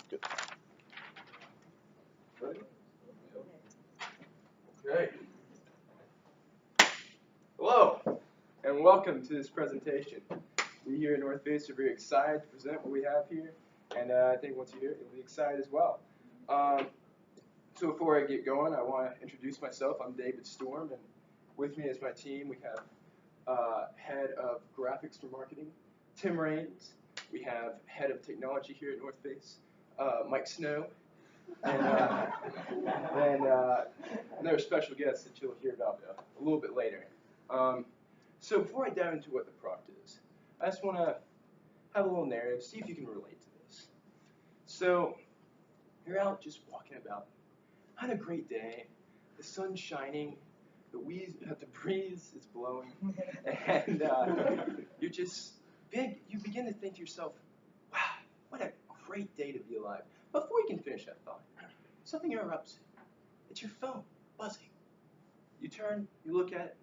Good. Ready? Okay. Hello, and welcome to this presentation. We here at North Face are very excited to present what we have here, and I think once you hear it, you'll be excited as well. So before I get going, I want to introduce myself. I'm David Storm, and with me is my team. We have Head of Graphics for Marketing, Tim Raines. We have Head of Technology here at North Face, Mike Snow, and another special guest that you'll hear about a little bit later. So before I dive into what the product is, I just want to have a little narrative, see if you can relate to this. So you're out just walking about, had a great day, the sun's shining, the breeze is blowing, and you're just you begin to think to yourself, wow, what a great day to be alive. Before you can finish that thought, something interrupts you. It's your phone buzzing. You turn, you look at it,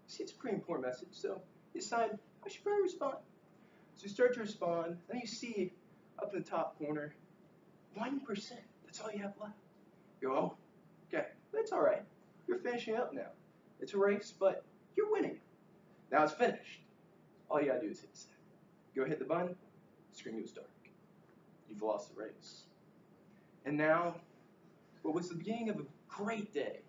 you see it's a pretty important message, so you decide, I should probably respond. So you start to respond, then you see up in the top corner, 1%, that's all you have left. You go, oh, okay, that's all right. You're finishing up now. It's a race, but you're winning. Now it's finished. All you gotta do is hit send. Go hit the button, screen goes dark. You've lost the race. And now, what was the beginning of a great day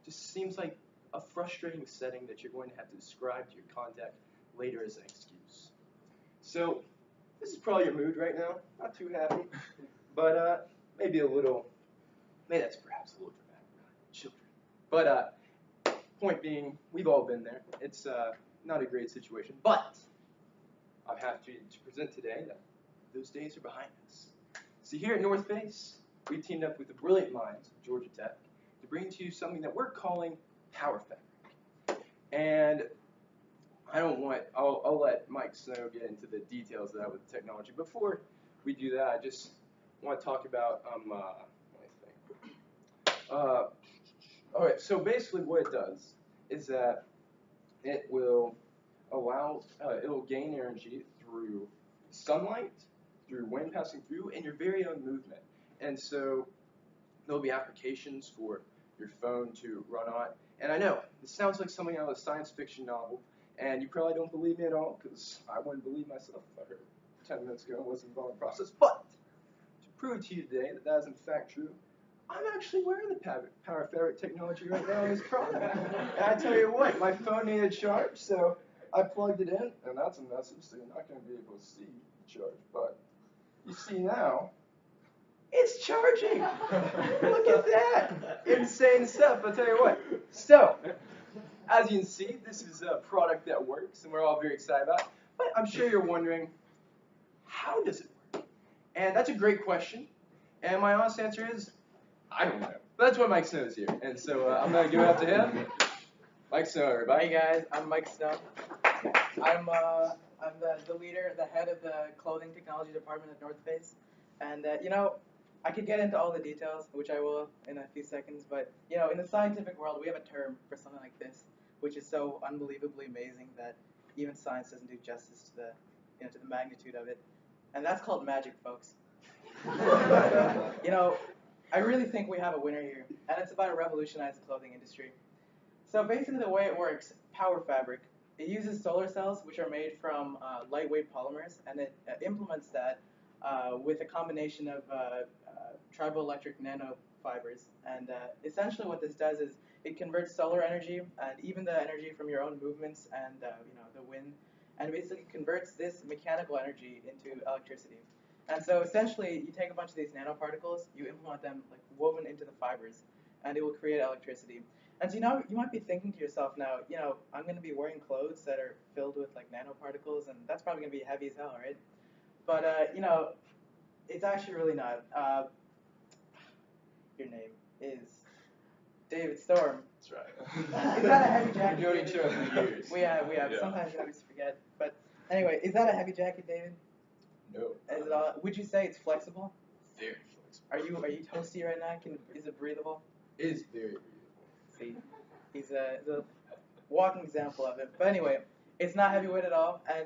just seems like a frustrating setting that you're going to have to describe to your contact later as an excuse. So, this is probably your mood right now. Not too happy, but maybe that's perhaps a little dramatic. Children. But point being, we've all been there. It's not a great situation, but I'm happy to present today that those days are behind us. So here at North Face, we teamed up with the brilliant minds of Georgia Tech to bring to you something that we're calling Power Fabric. And I'll let Mike Snow get into the details of that with the technology. Before we do that, I just want to talk about, all right, so basically what it does is that it will it'll gain energy through sunlight, through wind passing through, and your very own movement. And so there'll be applications for your phone to run on. And I know, this sounds like something out of a science fiction novel, and you probably don't believe me at all, because I wouldn't believe myself if I heard 10 minutes ago it wasn't involved in the process. But to prove to you today that that is in fact true, I'm actually wearing the Power Fabric technology right now in this product. And I tell you what, my phone needed charge, so I plugged it in, and that's a message, so you're not going to be able to see the charge. But you see now, it's charging. Look at that. Insane stuff, I'll tell you what. So, as you can see, this is a product that works, and we're all very excited about it. But I'm sure you're wondering, how does it work? And that's a great question. And my honest answer is, I don't know. But that's why Mike Snow is here. And so I'm going to give it up to him. Mike Snow, everybody. Hey guys, I'm Mike Snow. I'm the leader, the head of the clothing technology department at North Face. And I could get into all the details, which I will in a few seconds, but in the scientific world, we have a term for something like this, which is so unbelievably amazing that even science doesn't do justice to the magnitude of it. And that's called magic, folks. I really think we have a winner here, and it's about to revolutionize the clothing industry. So basically the way it works, Power Fabric, it uses solar cells, which are made from lightweight polymers, and it implements that with a combination of triboelectric nanofibers. And essentially what this does is it converts solar energy and even the energy from your own movements and the wind, and basically converts this mechanical energy into electricity. And so essentially you take a bunch of these nanoparticles, you implement them like woven into the fibers, and it will create electricity. And so you might be thinking to yourself now, I'm going to be wearing clothes that are filled with like nanoparticles, and that's probably going to be heavy as hell, right? But it's actually really not. Your name is David Storm. That's right. Is that a heavy jacket? We've known each other for years. We have. Yeah. Sometimes I always forget. But anyway, is that a heavy jacket, David? No. Is it all, would you say it's flexible? Very flexible. Are you toasty right now? Is it breathable? It is very breathable. See, he's a walking example of it. But anyway, It's not heavyweight at all, and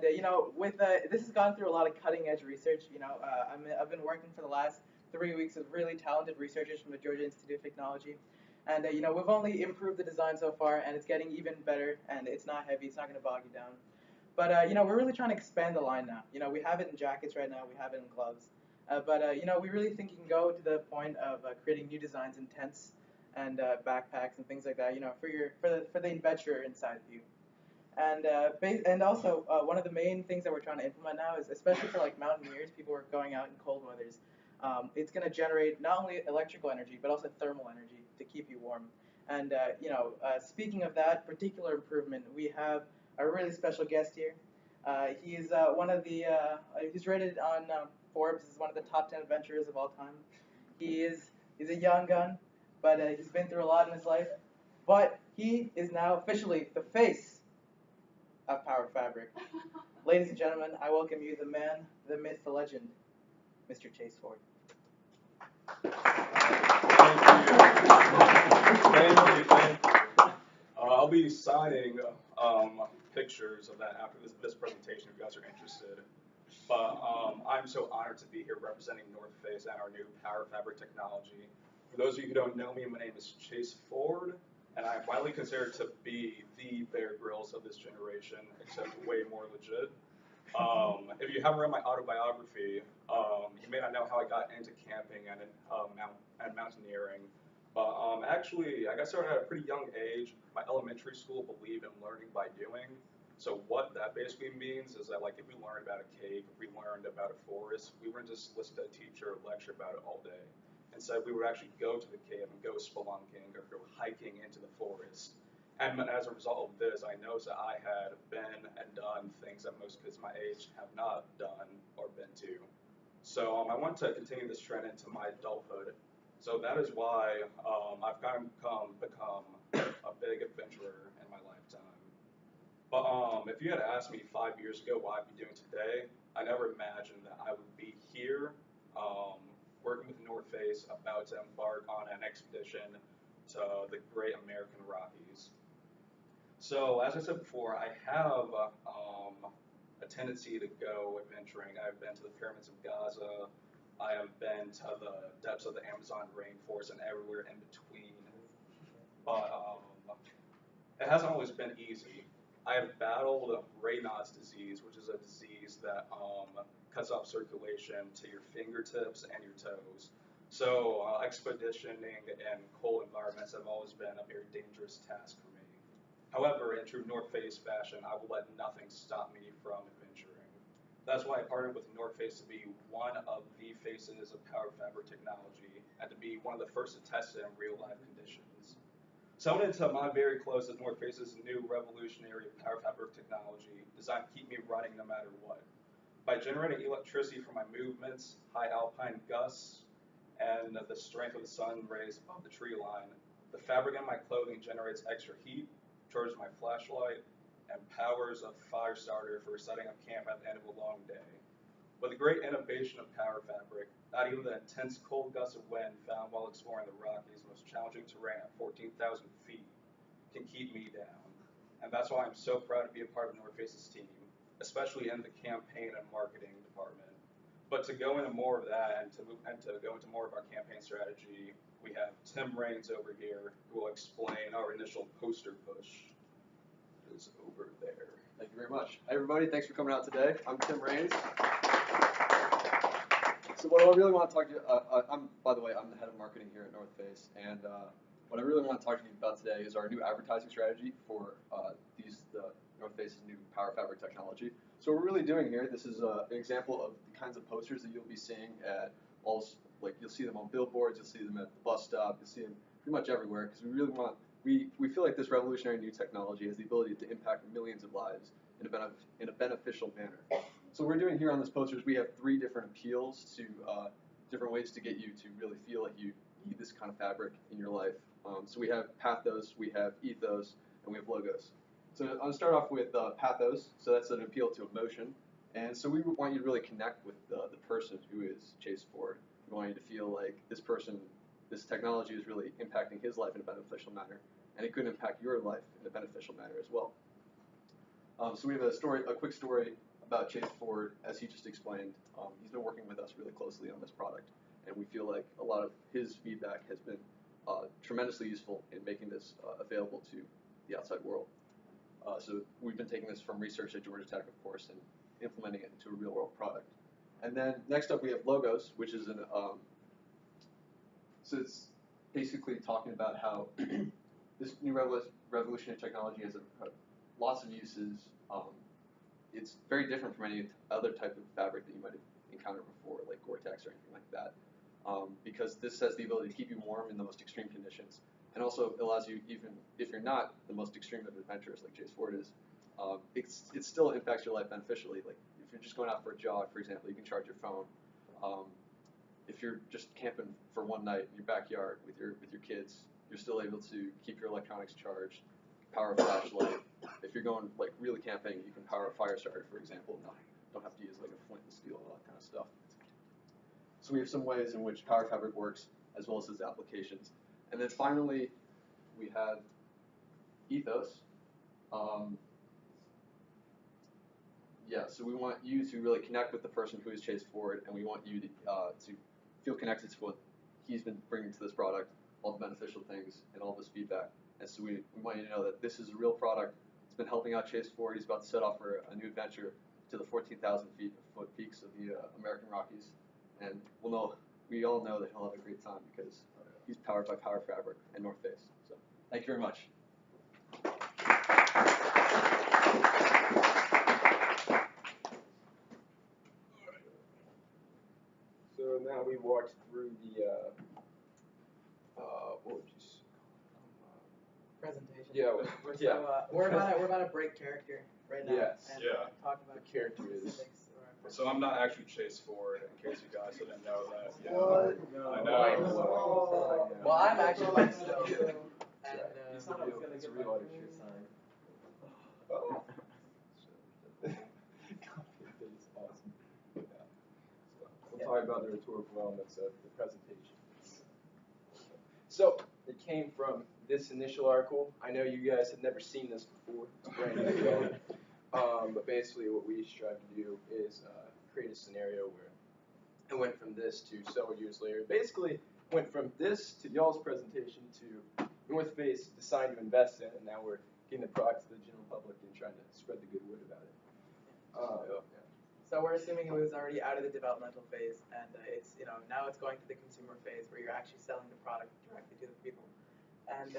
with this has gone through a lot of cutting edge research. I've been working for the last 3 weeks with really talented researchers from the Georgia Institute of Technology, and we've only improved the design so far, and it's getting even better. And it's not heavy; it's not going to bog you down. But we're really trying to expand the line now. We have it in jackets right now, we have it in gloves, but we really think you can go to the point of creating new designs in tents and backpacks and things like that. For the adventurer inside of you. And also one of the main things that we're trying to implement now is, especially for like mountaineers, people who are going out in cold weathers, it's going to generate not only electrical energy but also thermal energy to keep you warm. And speaking of that particular improvement, we have a really special guest here. He's one of the he's rated on Forbes as one of the top 10 adventurers of all time. He's a young gun, but he's been through a lot in his life. But he is now officially the face of Power Fabric. Ladies and gentlemen, I welcome you, the man, the myth, the legend, Mr. Chase Ford. Thank you. I'll be signing pictures of that after this presentation if you guys are interested. But I'm so honored to be here representing North Face and our new Power Fabric technology. For those of you who don't know me, my name is Chase Ford, and I'm widely considered to be the Bear Grylls of this generation, except way more legit. If you haven't read my autobiography, you may not know how I got into camping and mountaineering. But actually, I got started at a pretty young age. My elementary school believed in learning by doing. So what that basically means is that, like, if we learned about a cave, if we learned about a forest, we wouldn't just listen to a teacher lecture about it all day. Instead, we would actually go to the cave and go spelunking or go hiking into the forest. And as a result of this, I noticed that I had been and done things that most kids my age have not done or been to. So I want to continue this trend into my adulthood. So that is why I've kind of become a big adventurer in my lifetime. But if you had asked me 5 years ago what I'd be doing today, I never imagined that I would be here working with the North Face, about to embark on an expedition to the Great American Rockies. So as I said before, I have a tendency to go adventuring. I've been to the pyramids of Gaza. I have been to the depths of the Amazon rainforest and everywhere in between. But it hasn't always been easy. I have battled Raynaud's disease, which is a disease that cuts off circulation to your fingertips and your toes. So expeditioning in cold environments have always been a very dangerous task for me. However, in true North Face fashion, I will let nothing stop me from adventuring. That's why I partnered with North Face to be one of the faces of Power Fabric technology and to be one of the first to test it in real life conditions. So I went into my very close with North Face's new revolutionary Power Fabric technology designed to keep me running no matter what. By generating electricity from my movements, high alpine gusts, and the strength of the sun rays above the tree line, the fabric in my clothing generates extra heat, charges my flashlight, and powers a fire starter for setting up camp at the end of a long day. With the great innovation of Power Fabric, not even the intense cold gusts of wind found while exploring the Rockies' most challenging terrain at 14,000 feet can keep me down. And that's why I'm so proud to be a part of North Face's team, especially in the campaign and marketing department. But to go into more of that and to go into more of our campaign strategy, we have Tim Raines over here who will explain our initial poster push. Is over there. Thank you very much. Hi everybody, thanks for coming out today. I'm Tim Raines. So what I really want to talk to you, by the way, I'm the head of marketing here at North Face, and what I really want to talk to you about today is our new advertising strategy for the North Face's new Power Fabric technology. So what we're really doing here, this is an example of the kinds of posters that you'll be seeing at all, like you'll see them on billboards, you'll see them at the bus stop, you'll see them pretty much everywhere, because we really want, we feel like this revolutionary new technology has the ability to impact millions of lives in a beneficial manner. So what we're doing here on this poster is we have 3 different appeals to different ways to get you to really feel like you need this kind of fabric in your life. So we have pathos, we have ethos, and we have logos. So I'm going to start off with pathos. So that's an appeal to emotion. And so we want you to really connect with the person who is Chase Ford. We want you to feel like this person, this technology is really impacting his life in a beneficial manner, and it could impact your life in a beneficial manner as well. So we have a quick story about Chase Ford, as he just explained. He's been working with us really closely on this product, and we feel like a lot of his feedback has been tremendously useful in making this available to the outside world. So we've been taking this from research at Georgia Tech, of course, and implementing it into a real-world product. And then next up we have Logos, which is an so it's basically talking about how this new revolutionary technology has lots of uses. It's very different from any other type of fabric that you might have encountered before, like Gore-Tex or anything like that, because this has the ability to keep you warm in the most extreme conditions, and also allows you, even if you're not the most extreme of adventurers like Chase Ford is, it still impacts your life beneficially. Like if you're just going out for a jog, for example, you can charge your phone. If you're just camping for one night in your backyard with your kids, you're still able to keep your electronics charged, power a flashlight. If you're going like really camping, you can power a fire starter, for example. Don't have to use like a flint and steel and all that kind of stuff. So we have some ways in which Power Fabric works, as well as its applications. And then finally, we have Ethos. So we want you to really connect with the person who is Chase Ford, and we want you to feel connected to what he's been bringing to this product, all the beneficial things, and all this feedback. And so we want you to know that this is a real product. It's been helping out Chase Ford. He's about to set off for a new adventure to the 14,000-foot peaks of the American Rockies. And we all know that he'll have a great time because he's powered by Power Fabric and North Face. So thank you very much. So now we walked through the what would you Presentation. Yeah. So we're about to break character right now. Yes. And Yeah. talk about The character is- specifics of our So I'm not actually Chase Ford, in case you guys didn't know that. Yeah. What? No, I know. Oh. Well, I'm actually Mike Snow. And It's a real editor sign. Oh. It's awesome. Yeah. So we'll talk about the rhetorical elements of the presentation. So it came from this initial article. I know you guys have never seen this before. It's brand new. But basically what we strive to do is create a scenario where it went from this to several years later. Basically went from this to y'all's presentation to North Face deciding to invest in, and now we're getting the product to the general public and trying to spread the good word about it. So we're assuming it was already out of the developmental phase, and it's now it's going to the consumer phase where you're actually selling the product directly to the people. And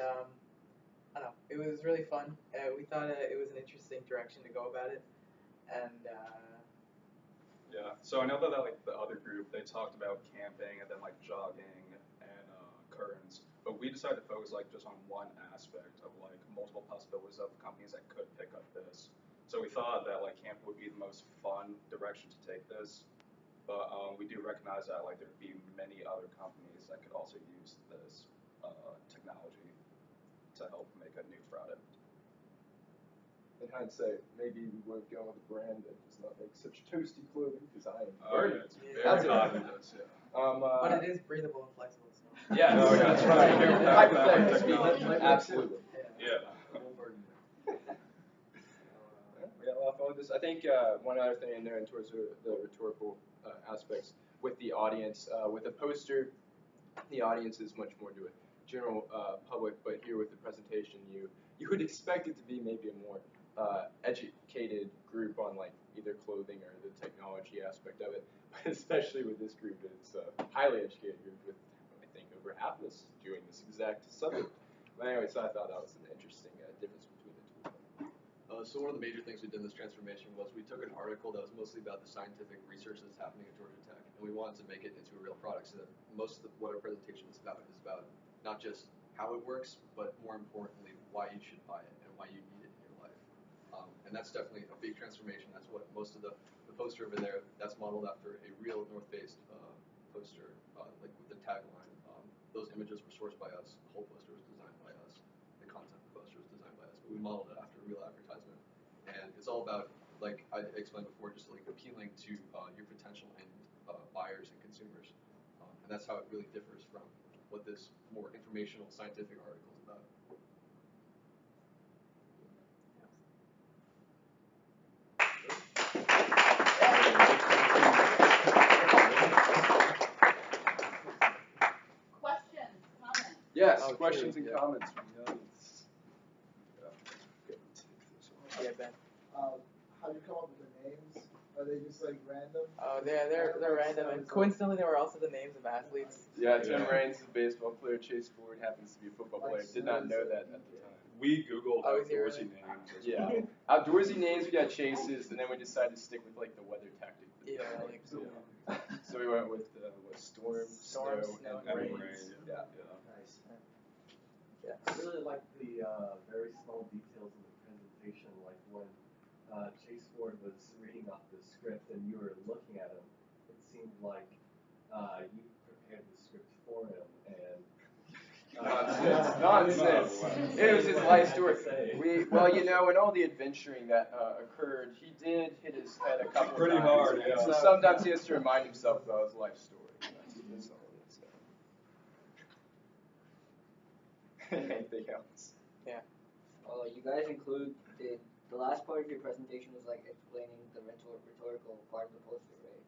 I don't know, it was really fun. We thought it was an interesting direction to go about it, and Yeah. So I know that like the other group, they talked about camping and then like jogging and currents, but we decided to focus like just on one aspect of like multiple possibilities of companies that could pick up this. So we thought that like camp would be the most fun direction to take this, but we do recognize that like there'd be many other companies that could also use this technology to help make a new product. In hindsight, maybe we would have gone with a brand that does not make such toasty clothing because I am Oh, very. yeah, it's That's very it. hot in this, yeah. but it is breathable and flexible. So. Yeah, Oh, yeah, that's right. yeah. Hypothetically Technology. speaking, absolutely. Yeah. We got a lot of fun with this. I think one other thing in there, and towards the rhetorical aspects with the audience, with a poster, the audience is much more to a general public, but here with the presentation, you would expect it to be maybe a more educated group on like either clothing or the technology aspect of it, but especially with this group, it's a highly educated group with, I think, over half of us doing this exact subject. But anyway, so I thought that was an interesting difference between the two. So one of the major things we did in this transformation was we took an article that was mostly about the scientific research that's happening at Georgia Tech, and we wanted to make it into a real product so that most of what our presentation is about not just how it works, but more importantly, why you should buy it and why you need it in your life. And that's definitely a big transformation. That's what most of the poster over there, that's modeled after a real North Face poster, like with the tagline. Those images were sourced by us. The whole poster was designed by us. The content of the poster was designed by us. But we modeled it after a real advertisement. And it's all about, like I explained before, just like appealing to your potential end buyers and consumers. And that's how it really differs from what this more informational scientific article is about. Yes, Oh, questions true, and yeah. comments from the audience. Yeah, Ben. How'd you come up with the names? Are they just like random? Oh, they're random, and coincidentally, they were also the names of athletes. Yeah, Tim Yeah. Raines is a baseball player. Chase Ford happens to be a football player. Did not know that at the time. We Googled Oh, is he outdoorsy really? names as Yeah, well. outdoorsy names. We got Chases, and then we decided to stick with like the weather tactic. Yeah, like So we went with storm, Storm, snow, snow, and and rain. rain. Yeah. Nice. Yeah. I really like the very small details in the presentation, like when Chase Ford was reading off the script and you were looking at him. It seemed like you prepared the script for him and. Nonsense. It was his life story. Well, you know, in all the adventuring that occurred, he did hit his head a couple Pretty of hard, times. yeah. So sometimes he has to remind himself about his life story. That's all it is. Anything else? You guys include the last part of your presentation was like explaining the rhetorical part of the poster, right?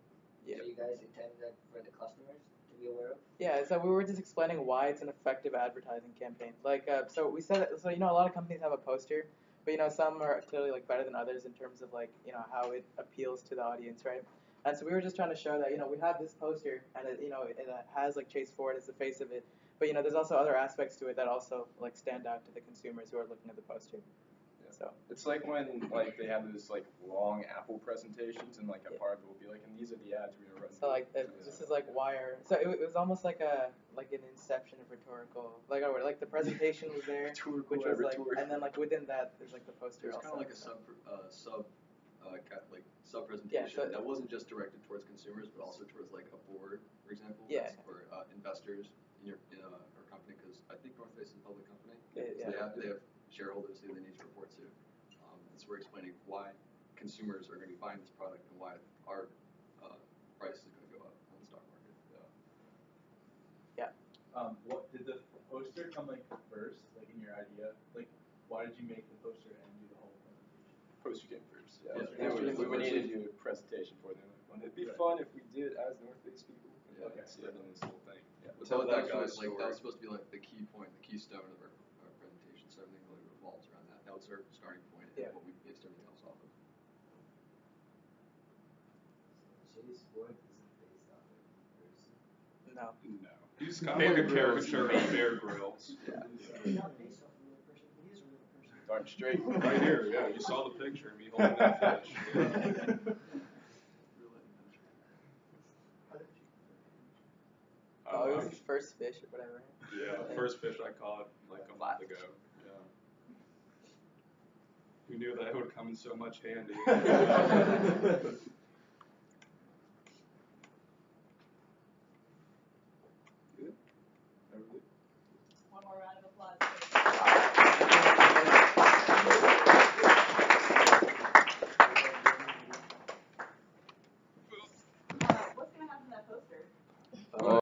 Yeah. So you guys intend that for the customers to be aware of? Yeah, so we were just explaining why it's an effective advertising campaign. Like, so we said, so you know, a lot of companies have a poster, but you know, some are clearly like better than others in terms of like, you know, how it appeals to the audience, right? And so we were just trying to show that, you know, we have this poster, and it, you know, it has like Chase Ford as the face of it, but you know, there's also other aspects to it that also like stand out to the consumers who are looking at the poster. So. It's like when like they have those like long Apple presentations, and like a part of it will be like, and these are the ads we're gonna run. So like this is like wire. So it was almost like an inception of rhetorical. Like the presentation was there, which was like, and then like within that there's like the poster. There's kind of also. like a sub presentation that wasn't just directed towards consumers, but also towards like a board, for example, or investors in our company, because I think North Face is a public company. Yeah. So they have shareholders who they need to report to. And so we're explaining why consumers are going to be buying this product and why our price is going to go up on the stock market. What did the poster come like first, like in your idea? Like, why did you make the poster and do the whole presentation? Poster came first. Yeah. Yeah. We would need to do a presentation for them. It'd be fun if we did as North Face people. Yeah. See it in this whole thing. Yeah. So that was supposed to be like the key point, the keystone of our presentation. So everything really revolves around that. That was our starting point, and what we based everything else off of. Chase Ford isn't based off of a person. No. No. He's kind of like a caricature of Bear Grylls. He's not based off a real person, but he is a real person. Darn straight. Right here, yeah. You saw the picture of me holding that fish. Oh, it was his first fish or whatever. Yeah, first fish I caught like a month ago. Yeah. Who knew that it would come in so much handy?